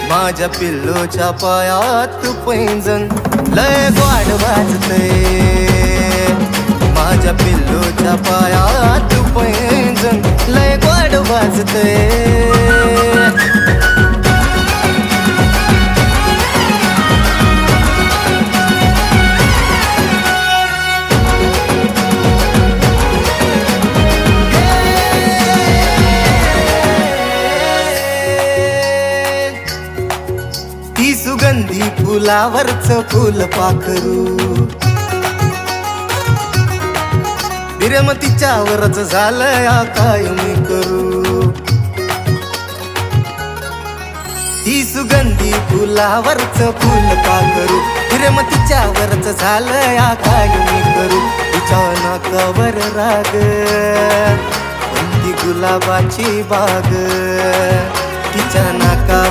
माझ्या पिल्लूच्या पायात पैंजण लय गोड वाजतंय. माझ्या पिल्लूच्या पायात पैंजण लय गोड वाजतंय. ती सुगंधी फुलावरचं फुल पाखरू विरमतीच्यावरच झालंय काय मी करू. ती सुगंधी फुलावरचं फुल पाखरू विरमतीच्यावरच झालंय काय मी करू. तिच्या नाकावर राग कोणती गुलाबाची बाग. तिच्या नाका